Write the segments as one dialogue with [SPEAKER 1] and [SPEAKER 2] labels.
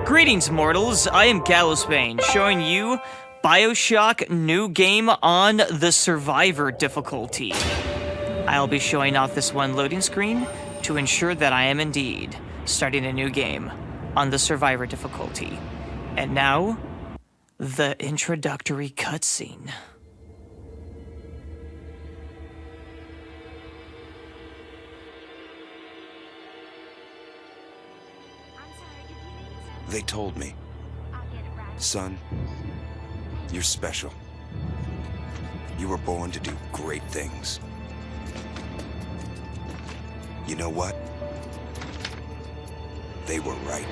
[SPEAKER 1] Greetings, mortals. I am Gallowsbane, showing you Bioshock new game on the Survivor difficulty. I'll be showing off this one loading screen to ensure that I am indeed starting a new game on the Survivor difficulty. And now, the introductory cutscene.
[SPEAKER 2] They told me. Son, you're special. You were born to do great things. You know what? They were right.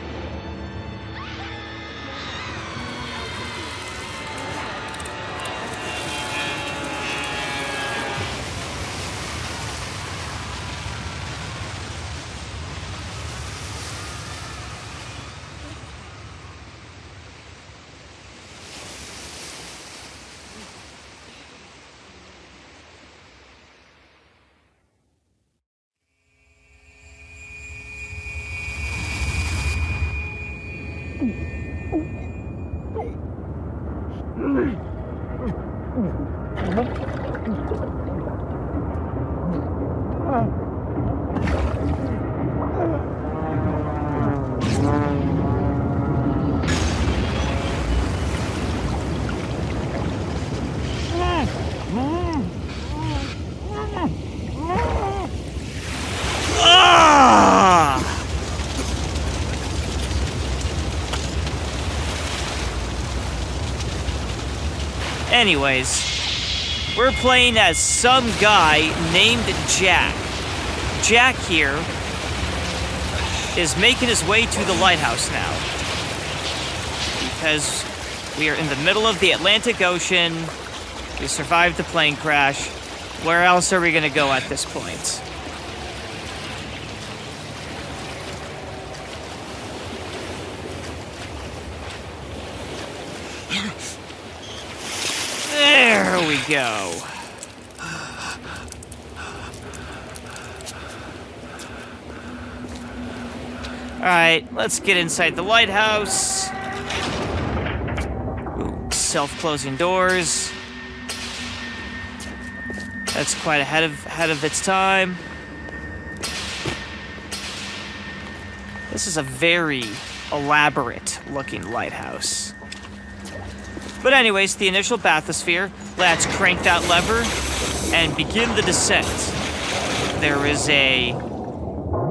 [SPEAKER 1] Anyways, we're playing as some guy named Jack. Jack here is making his way to the lighthouse now, because we are in the middle of the Atlantic Ocean. We survived the plane crash. Where else are we gonna go at this point? There we go. Alright, let's get inside the lighthouse. Ooh, self-closing doors. That's quite ahead of its time. This is a very elaborate looking lighthouse. But anyways, the initial bathysphere. Let's crank that lever and begin the descent. There is a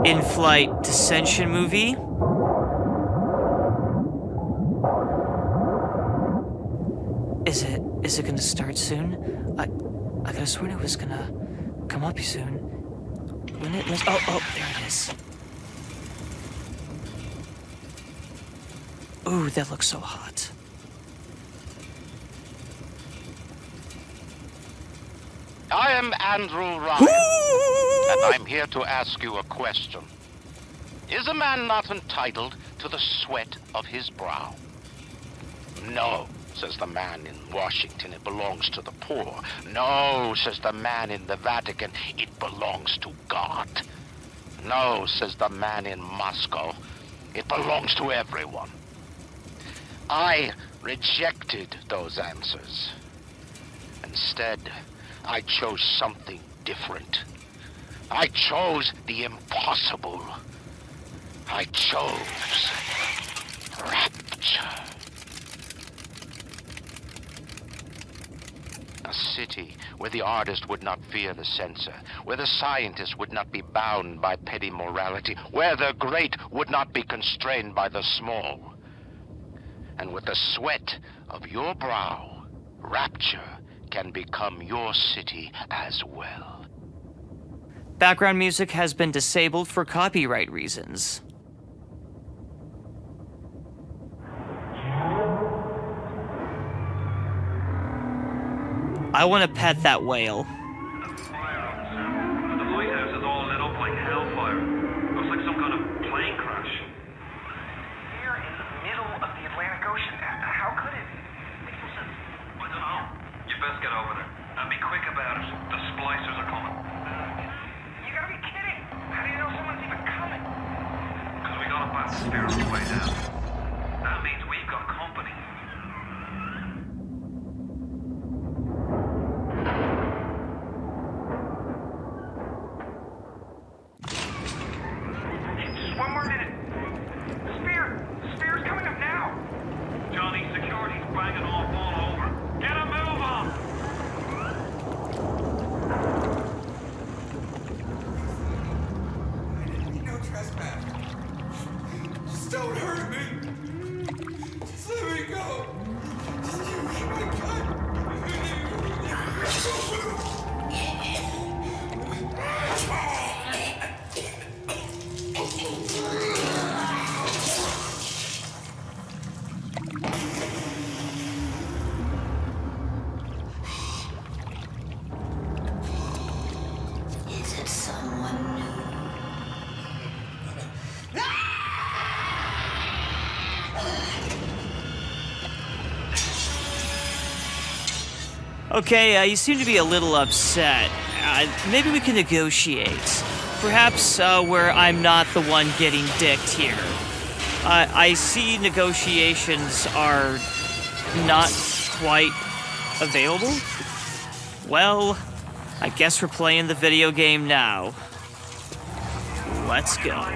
[SPEAKER 1] in-flight descension movie. Is it gonna start soon? I could have sworn it was gonna come up soon. When it was, oh, there it is. Ooh, that looks so hot.
[SPEAKER 3] I am Andrew Ryan, and I'm here to ask you a question. Is a man not entitled to the sweat of his brow? No, says the man in Washington, it belongs to the poor. No, says the man in the Vatican, it belongs to God. No, says the man in Moscow, it belongs to everyone. I rejected those answers. Instead, I chose something different. I chose the impossible. I chose Rapture. A city where the artist would not fear the censor, where the scientist would not be bound by petty morality, where the great would not be constrained by the small. And with the sweat of your brow, Rapture can become your city as well.
[SPEAKER 1] Background music has been disabled for copyright reasons. I want to pet that whale.
[SPEAKER 4] Fire, officer. The lighthouse is all lit up like hellfire. Looks like some kind of plane crash.
[SPEAKER 5] We're in the middle of the Atlantic Ocean. How could it? Makes no sense.
[SPEAKER 4] I don't know. You best get over there. And be quick about it. The splicers are coming.
[SPEAKER 5] You gotta be kidding. How do you know someone's even coming?
[SPEAKER 4] Because we got a bathysphere on the way down.
[SPEAKER 1] Okay, you seem to be a little upset. Maybe we can negotiate. Perhaps where I'm not the one getting dicked here. I see negotiations are not quite available. Well, I guess we're playing the video game now. Let's go.
[SPEAKER 4] I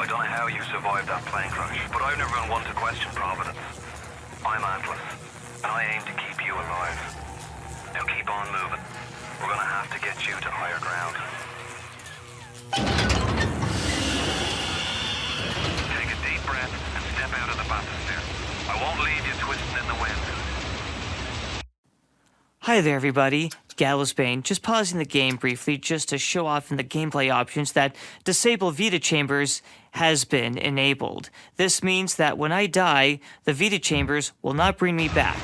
[SPEAKER 4] don't know how you survived that plane crash, but I've never been one to question Providence. I'm Atlas, and I aim to keep you alive. Now keep on moving. We're gonna have to get you to higher ground. Take a deep breath and step out of the bathysphere. I won't leave you twisting in the wind.
[SPEAKER 1] Hi there, everybody. Gallows-Bane, just pausing the game briefly just to show off in the gameplay options that Disable Vita Chambers has been enabled. This means that when I die, the Vita Chambers will not bring me back.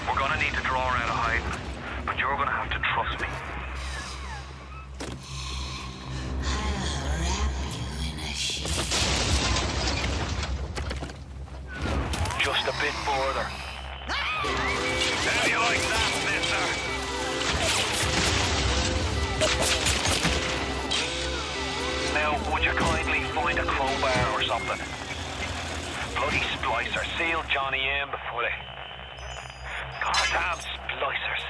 [SPEAKER 4] We're gonna need to draw her out of hiding, but you're gonna have to trust me. Just a bit further. How do you like that, mister? Now, would you kindly find a crowbar or something? Bloody splicer, seal Johnny in before they... Goddamn splicers.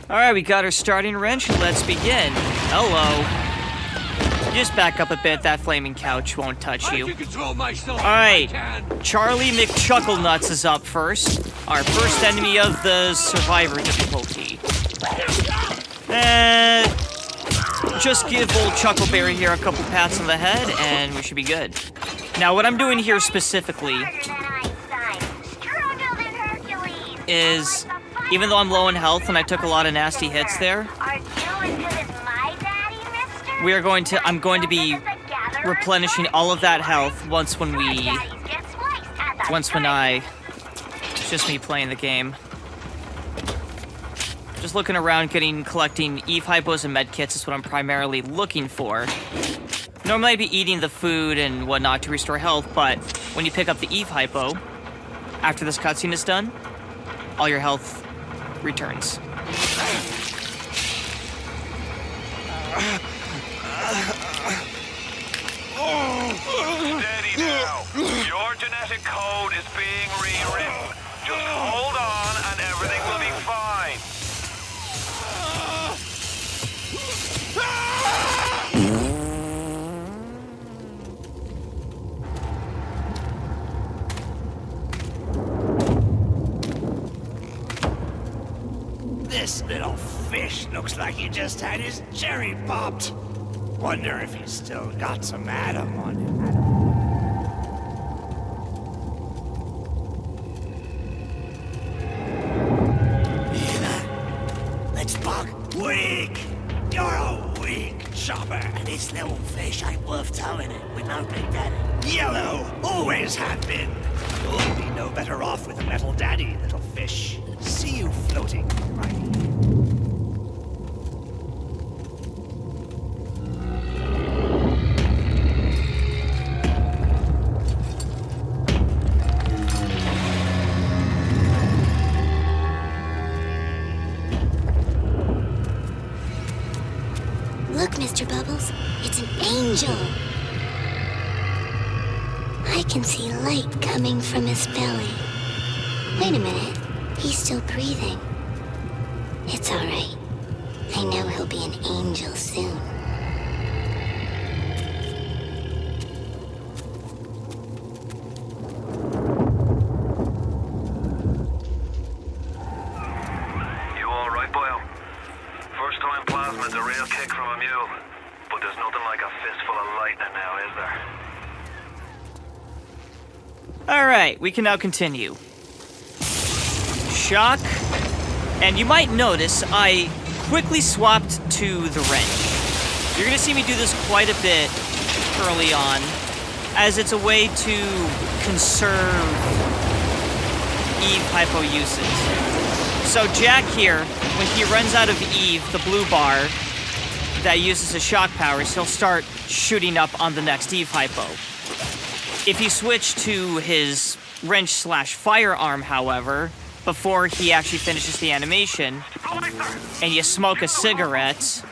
[SPEAKER 1] Alright, we got our starting wrench. Let's begin. Hello. Just back up a bit. That flaming couch won't touch you. Alright. Charlie McChucklenuts is up first. Our first enemy of the Survivor difficulty. Just give old Chuckleberry here a couple pats on the head, and we should be good. Now, what I'm doing here specifically is, even though I'm low in health and I took a lot of nasty hits there, I'm going to be replenishing all of that health it's just me playing the game. Just looking around, collecting Eve hypos and med kits is what I'm primarily looking for. Normally I'd be eating the food and whatnot to restore health, but when you pick up the Eve hypo, after this cutscene is done, all your health returns.
[SPEAKER 4] Steady now. Your genetic code is being rewritten. Just hold on and everything will be fine.
[SPEAKER 6] This little fish looks like he just had his cherry popped. Wonder if he's still got some Adam on him. Let's bug. Weak! You're a weak chopper. And this little fish ain't worth towing it with no Big Daddy. Yellow, always have been. You'll be no better off with a metal daddy, little fish. See you floating, right?
[SPEAKER 7] Look, Mr. Bubbles, it's an angel. I can see light coming from his belly. Wait a minute, he's still breathing. It's all right. I know he'll be an angel soon.
[SPEAKER 4] You all right, Boyle? First time plasmid's a real kick from a mule, but there's nothing like a fistful of lightning now, is there?
[SPEAKER 1] Alright, we can now continue. Shock. And you might notice I quickly swapped to the wrench. You're gonna see me do this quite a bit early on, as it's a way to conserve Eve hypo usage. So Jack here, when he runs out of Eve, the blue bar that uses his shock powers, he'll start shooting up on the next Eve hypo. If you switch to his wrench/firearm, however, before he actually finishes the animation, and you smoke a cigarette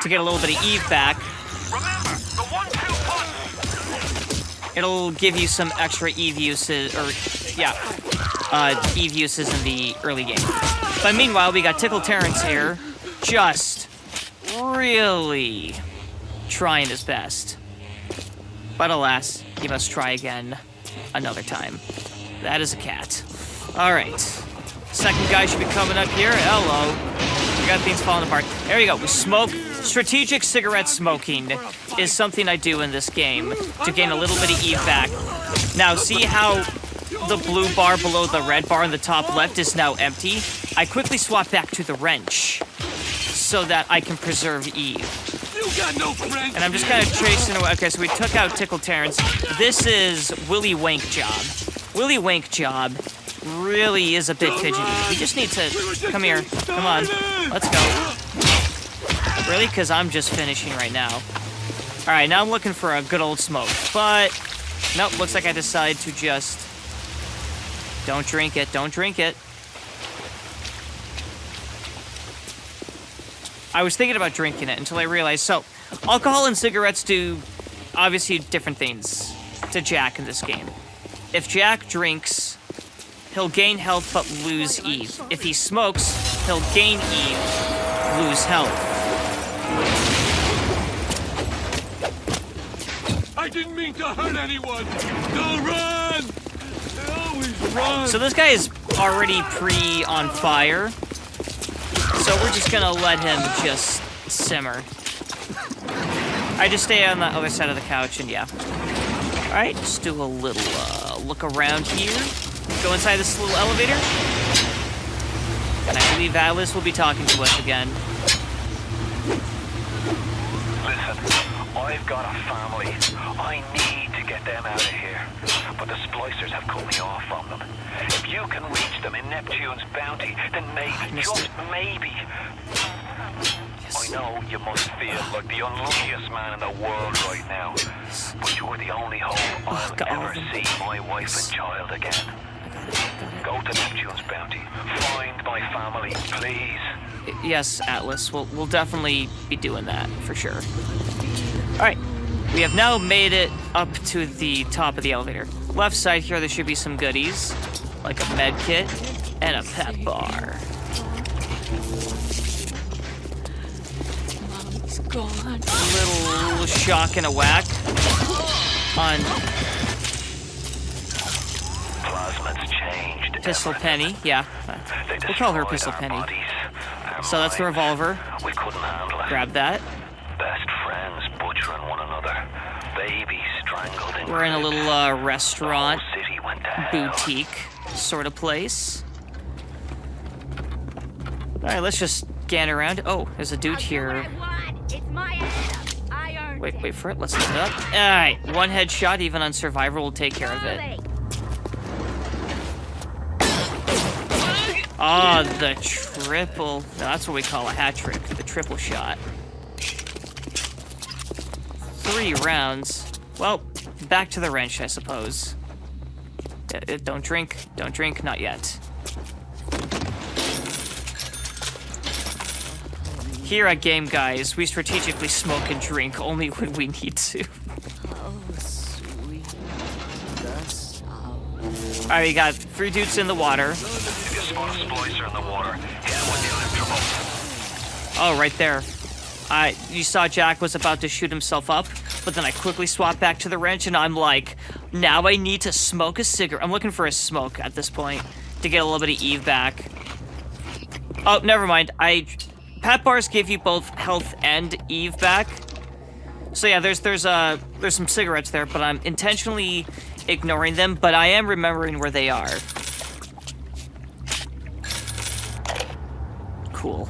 [SPEAKER 1] to get a little bit of Eve back, it'll give you some extra Eve uses, Eve uses in the early game. But meanwhile, we got Tickle Terrence here, just really trying his best. But alas, he must try again another time. That is a cat. Alright. Second guy should be coming up here. Hello. We got things falling apart. There you go. We smoke. Strategic cigarette smoking is something I do in this game to gain a little bit of Eve back. Now, see how the blue bar below the red bar in the top left is now empty? I quickly swap back to the wrench so that I can preserve Eve. And I'm just kind of tracing away. Okay, so we took out Tickle Terrence. This is Willy Wank Job. Willy Wank Job really is a bit fidgety. We just need to... Come here. Come on. Let's go. Really? Because I'm just finishing right now. Alright, now I'm looking for a good old smoke. But... Nope, looks like I decide to just... Don't drink it. Don't drink it. I was thinking about drinking it until I realized, so, alcohol and cigarettes do, obviously, different things to Jack in this game. If Jack drinks, he'll gain health but lose Eve. If he smokes, he'll gain Eve, lose health.
[SPEAKER 8] I didn't mean to hurt anyone! Don't run! Always run!
[SPEAKER 1] So this guy is already on fire. So we're just gonna let him just simmer. I just stay on the other side of the couch and yeah. Alright, just do a little look around here. Go inside this little elevator. And I believe Atlas will be talking to us again.
[SPEAKER 4] Listen, I've got a family. I need to get them out of here. But the splicers have cut me off from them. If you can reach them in Neptune's bounty, then maybe, just maybe... I know you must feel like the unluckiest man in the world right now. But you're the only hope I'll ever see my wife and child again. Go to Neptune's bounty. Find my family, please.
[SPEAKER 1] Yes, Atlas. We'll definitely be doing that, for sure. Alright. We have now made it up to the top of the elevator. Left side here, there should be some goodies, like a med kit and a pep bar.
[SPEAKER 9] Mom's gone.
[SPEAKER 1] A little shock and a whack on
[SPEAKER 4] Plasma's changed.
[SPEAKER 1] Pistol Penny. Yeah, we'll call her Pistol Penny. So that's the revolver.
[SPEAKER 4] We couldn't handle it.
[SPEAKER 1] Grab that.
[SPEAKER 4] Best friends butchering one another. Babies strangled in
[SPEAKER 1] We're in a little restaurant,
[SPEAKER 4] the whole city went to hell.
[SPEAKER 1] boutique sort of place. Alright, let's just scan around. Oh, there's a dude here. Wait for it. Let's look it up. Alright, one headshot, even on Survivor, will take care of it. Ah, the triple. No, that's what we call a hat trick. The triple shot. 3 rounds. Well, back to the wrench, I suppose. Don't drink. Don't drink. Not yet. Here at Game Guys, we strategically smoke and drink only when we need to. Alright, we got 3 dudes in the water.
[SPEAKER 4] If you spot a splicer in the water, hit him with the electrical.
[SPEAKER 1] Oh, right there. You saw Jack was about to shoot himself up, but then I quickly swapped back to the wrench, and I'm like, now I need to smoke a cigarette. I'm looking for a smoke at this point to get a little bit of Eve back. Oh, never mind. Pep bars give you both health and Eve back. So yeah, there's some cigarettes there, but I'm intentionally ignoring them, but I am remembering where they are. Cool.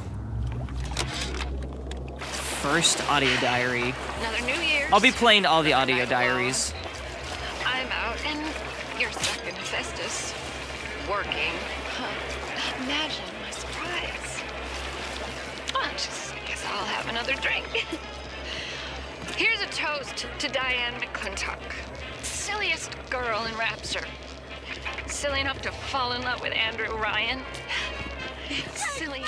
[SPEAKER 1] First audio diary.
[SPEAKER 9] Another New Year's.
[SPEAKER 1] I'll be playing all the audio diaries.
[SPEAKER 9] I'm out, and you're stuck in Festus. Working. Imagine my surprise. I just guess I'll have another drink. Here's a toast to Diane McClintock. silliest girl in Rapture. Silly enough to fall in love with Andrew Ryan. Silly.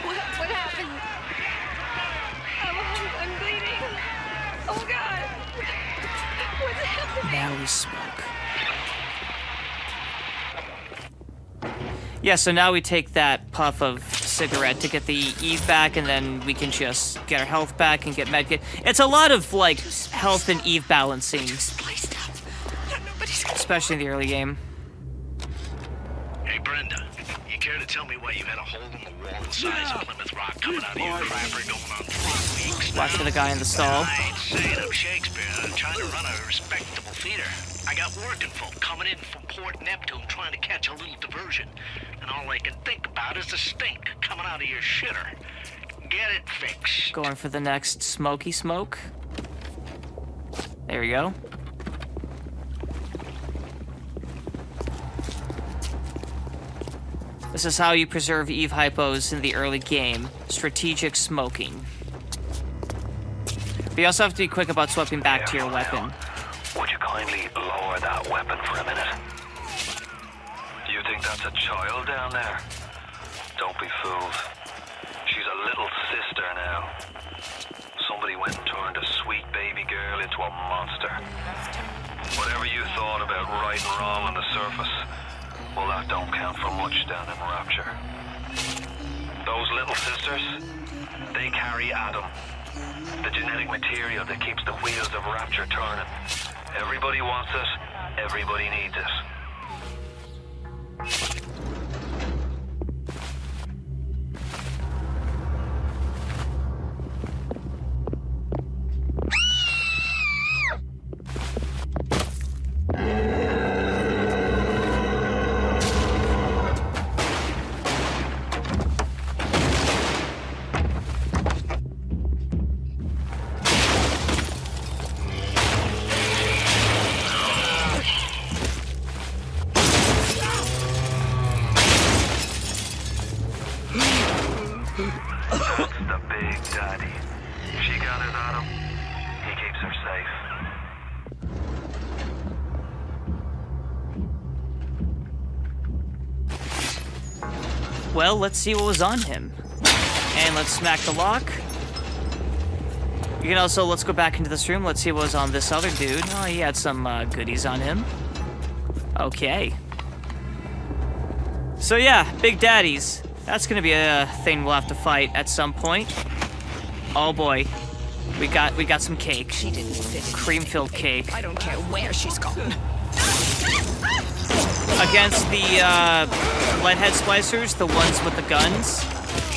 [SPEAKER 9] What happened? I'm bleeding. Oh God. What's happening?
[SPEAKER 1] Now we smoke. Yeah, so now we take that puff of cigarette to get the Eve back, and then we can just get our health back and get medkit. It's a lot of, like, health and Eve balancing. Especially in the early game.
[SPEAKER 10] Hey, Brenda, you care to tell me why you had a hole in the wall the size of Plymouth Rock coming out of your crapper going on 3 weeks now?
[SPEAKER 1] Watch for the guy in the stall.
[SPEAKER 10] I ain't saying I'm Shakespeare. I'm trying to run a respectable theater. I got working folk coming in from Port Neptune trying to catch a little diversion. And all I can think about is the stink coming out of your shitter. Get it fixed.
[SPEAKER 1] Going for the next smoky smoke. There we go. This is how you preserve Eve hypos in the early game. Strategic smoking. But you also have to be quick about swapping back to your weapon.
[SPEAKER 4] Would you kindly lower that weapon for a minute? You think that's a child down there? Don't be fooled. She's a little sister now. Somebody went and turned a sweet baby girl into a monster. Whatever you thought about right and wrong on the surface, well, that don't count for much down in Rapture. Those little sisters, they carry Adam, the genetic material that keeps the wheels of Rapture turning. Everybody wants it, everybody needs it. That's the Big Daddy. She gathers Adam. He keeps her safe.
[SPEAKER 1] Well, let's see what was on him. And let's smack the lock. You can also, let's go back into this room. Let's see what was on this other dude. Oh, he had some goodies on him. Okay. So yeah, Big Daddies. That's gonna be a thing we'll have to fight at some point. Oh boy. We got some cake.
[SPEAKER 11] She didn't fit.
[SPEAKER 1] Cream-filled cake.
[SPEAKER 11] I don't care where she's gone.
[SPEAKER 1] Against the leadhead splicers, the ones with the guns,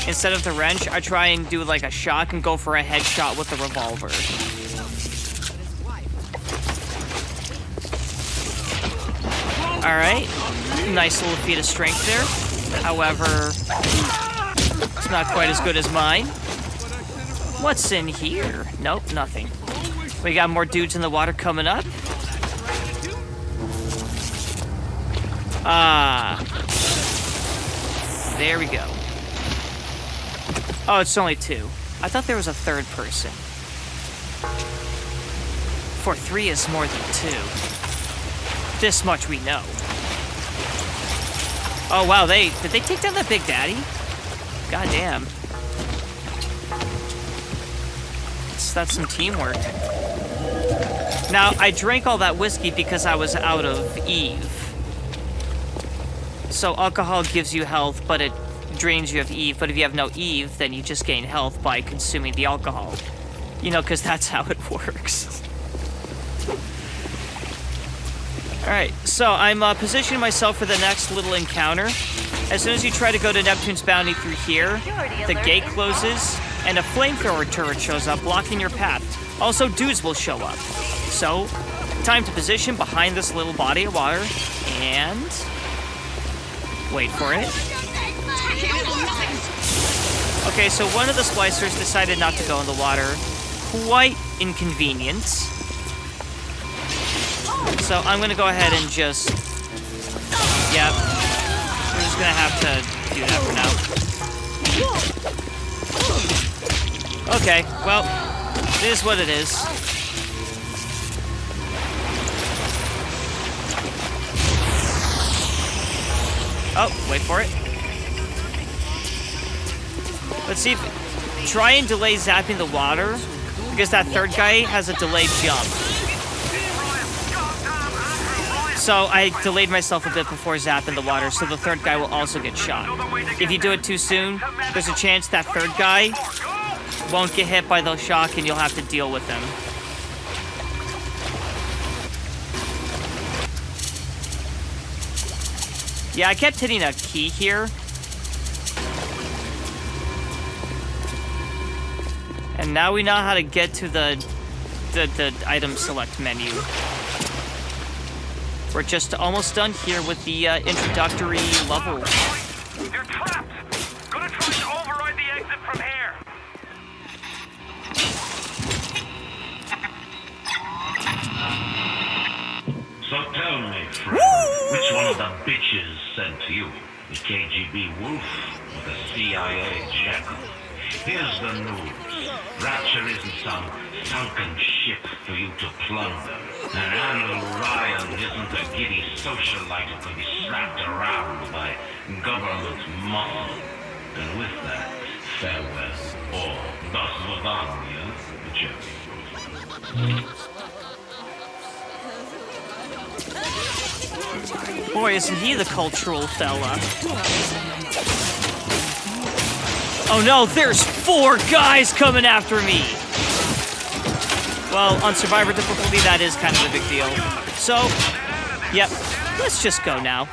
[SPEAKER 1] instead of the wrench, I try and do like a shock and go for a headshot with the revolver. Alright. Nice little feat of strength there. However, it's not quite as good as mine. What's in here? Nope, nothing. We got more dudes in the water coming up. There we go. Oh, it's only 2. I thought there was a 3rd person. For 3 is more than 2. This much we know. Oh wow, did they take down that Big Daddy? God damn. That's some teamwork. Now, I drank all that whiskey because I was out of Eve. So alcohol gives you health, but it drains you of Eve. But if you have no Eve, then you just gain health by consuming the alcohol. You know, because that's how it works. Alright, so I'm positioning myself for the next little encounter. As soon as you try to go to Neptune's Bounty through here, the gate closes, and a flamethrower turret shows up, blocking your path. Also, dudes will show up. So, time to position behind this little body of water, and... wait for it. Okay, so one of the splicers decided not to go in the water. Quite inconvenient. So I'm gonna go ahead and just... yep. We're just gonna have to do that for now. Okay, well, it is what it is. Oh, wait for it. Let's see if... Try and delay zapping the water, because that third guy has a delayed jump. So I delayed myself a bit before zapping the water, so the third guy will also get shot. If you do it too soon, there's a chance that third guy won't get hit by the shock and you'll have to deal with him. Yeah, I kept hitting a key here. And now we know how to get to the item select menu. We're just almost done here with the introductory level.
[SPEAKER 5] You're trapped! Gonna try to override the exit from here!
[SPEAKER 11] So tell me, friend, which one of the bitches sent you? The KGB wolf or the CIA jackal? Here's the news. Rapture isn't some sunken ship for you to plunder. And Andrew Ryan isn't a giddy socialite who can be slapped around by government muscle. And with that, farewell, or das Vodania, whichever.
[SPEAKER 1] Boy, isn't he the cultural fella. Oh no, there's 4 guys coming after me! Well, on Survivor difficulty, that is kind of a big deal. So, yep, let's just go now.